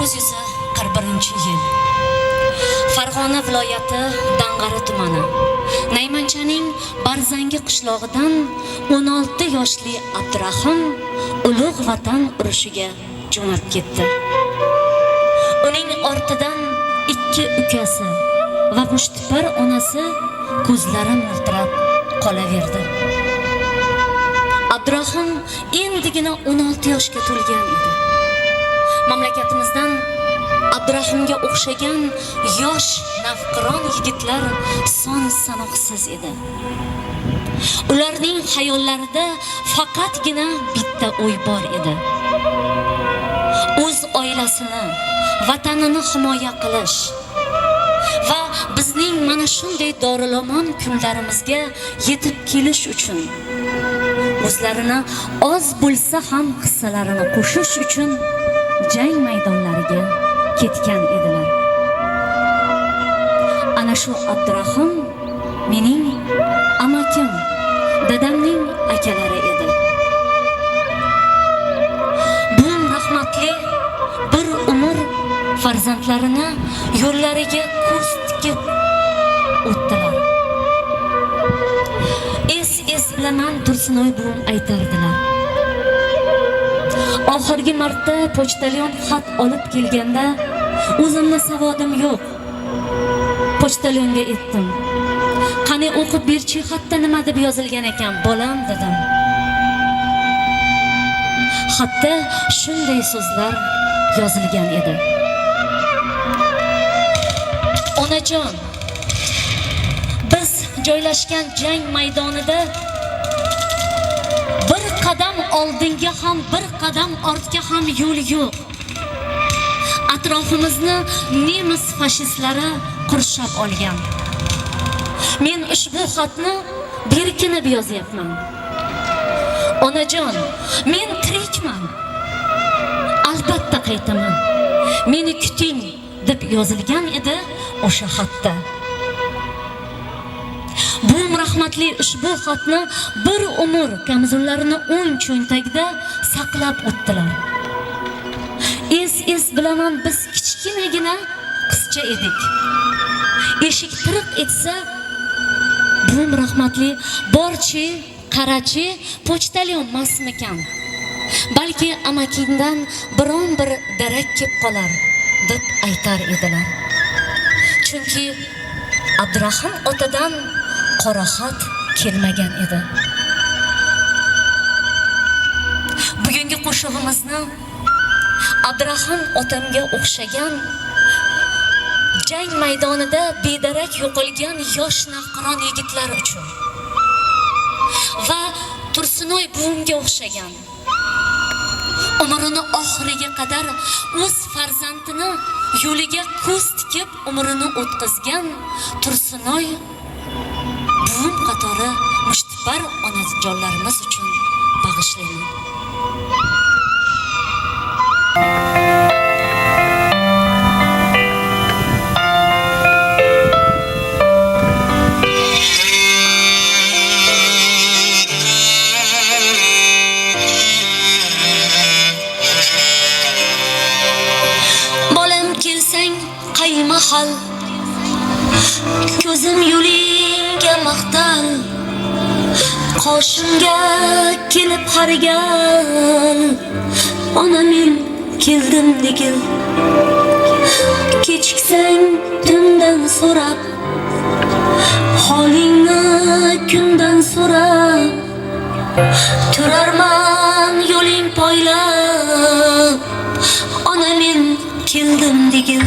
1941-yil. Farg'ona viloyati Dang'ara tumani Naymanchaning Barzangi qishlog'idan 16 yoshli Abdurahim ulug' vatan urushiga jo'nab ketdi. Uning ortidan 2 ukasi va mushtipar onasi ko'zlari miltirab qolaverdi. Abdurahim endigina 16 yoshga to'lgan edi. Mamlakatimizdan Abdurahimga o'xshagan yosh navqiron yigitlar son sanoqsiz edi. Ularning xayollarida faqatgina bitta o'y bor edi. O'z oilasini, vatanini himoya qilish va bizning mana shunday dorilomon kunlarimizga yetib kelish uchun o'zlarini oz bo'lsa ham hissalarini qo'shish uchun jang maydonlariga ketgan edilar. Ana shu Abdurahim mening amakim, dadamning akalari edi. Bu rahmatli bir umr farzandlarini yo'llariga ko'z tikib o'tdilar. Es bilaman Tursunoy buvim aytardilar. Oxirgi marta pochtalyon xat olib kelganda o'zimni savodim yo'q. Pochtalyonga aytdim. Qani o'qib berchi, xatda nima deb yozilgan ekan, bolam dedim. Xatda shunday so'zlar yozilgan edi. Onajon, biz joylashgan jang maydonida bir qadam oldinga ham, bir qadam ortga ham yo'l yo'q. Atrofimizni nemis fashistlari qurshab olgan. Men ushbu xatni berkinib yozyapman. Onajon, men tirikman. Albatta qaytaman. Meni kuting deb yozilgan edi o'sha xatda. Bu rahmatli ushbu xatni bir umr kamzullarini o'ng cho'ntagida saqlab o'tdilar. Es bilaman biz kichkinagina qizcha edik. Eshik tiriq etsa, bu rahmatli borchi, qarachi, pochtalyon emasmikan? Balki amakingdan biron bir darak kelib qolar deb aytar edilar. Chunki Abdurahim otadan qora xat kelmagan edi. Bugungi qo'shig'imizni Abdurahim otamga o'xshagan jang maydonida bedarak yo'qolgan yosh navqiron yigitlar uchun va Tursunoy buvimga o'xshagan umrini oxiriga qadar o'z farzandini yo'liga ko'z tikib umrini o'tkazgan Tursunoy buvim qatori mushtipar onajonlarimiz uchun bag'ishlayman. Bolam kelsang qaymahal, ko'zim yo'lingga maqtal, qoshimga kelib qaragan, ona men keldim degil. Kechiksang tundan so'rab, holingni kundan so'rab, turarman yo'ling poylab, ona men keldim degil.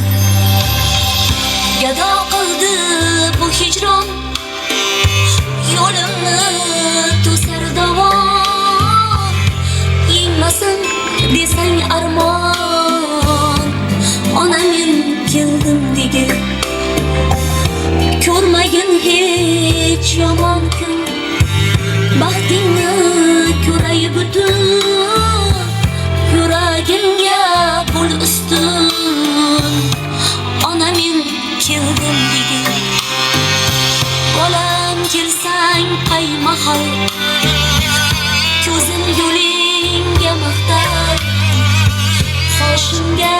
Gado qildi bu hijron, yo'limni to'sar davom. Yengmasin desang armon, ona men keldim degil. Ko'rmagin hech yomon kun, baxtingni ko'ray butun, yuragimga bo'l ustun, ona men keldim degil. Bolam kelsang qaymahal, ko'zim yo'lingga maqtar, qoshimga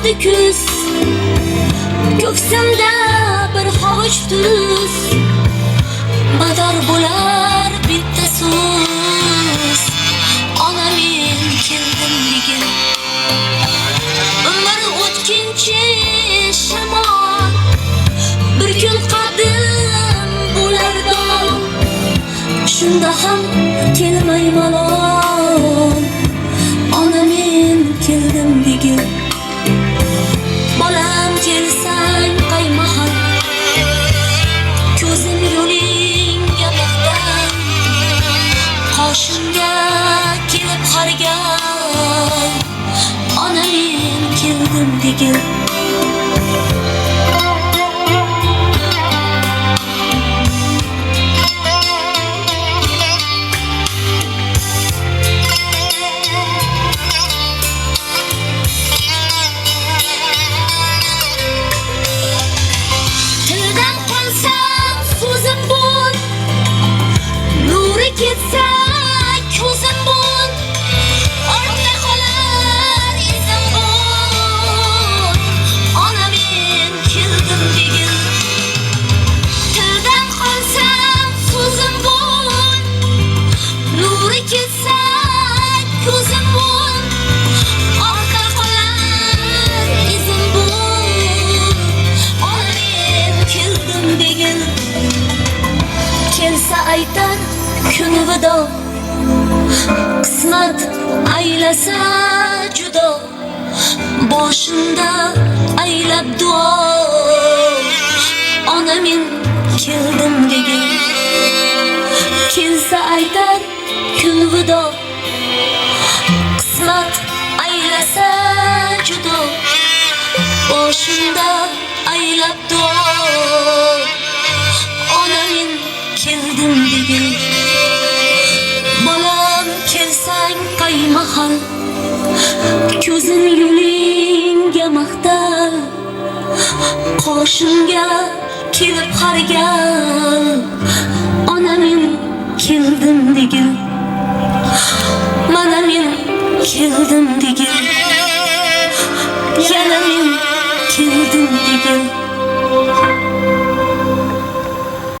keldi kuz, ko'ksimda bir hovuch tuz, mador bo'lar bitta so'z. Ona men keldim degan, umr o'tkinchi shamol, bir kun qadim bo'lar dom. Shunda ham kelmay malol, ona men keldim degan. Bolam kelsang qaymahal, ko'zim yo'lingga maqtan, qoshimga kelib qargan, ona men keldim degan. Aytar kuni vido, qismat aylasa judo, boshimda aylab duo, ona men keldim degan. Kelsa aytar kuni vido, qismat aylasa judo, boshimda aylab duo, ona men keldim degan. Bolam kelsang qaymahal, ko'zim yo'lingga maqtal, qoshimga kelib qargan, ona men keldim degan. Mana men keldim degan.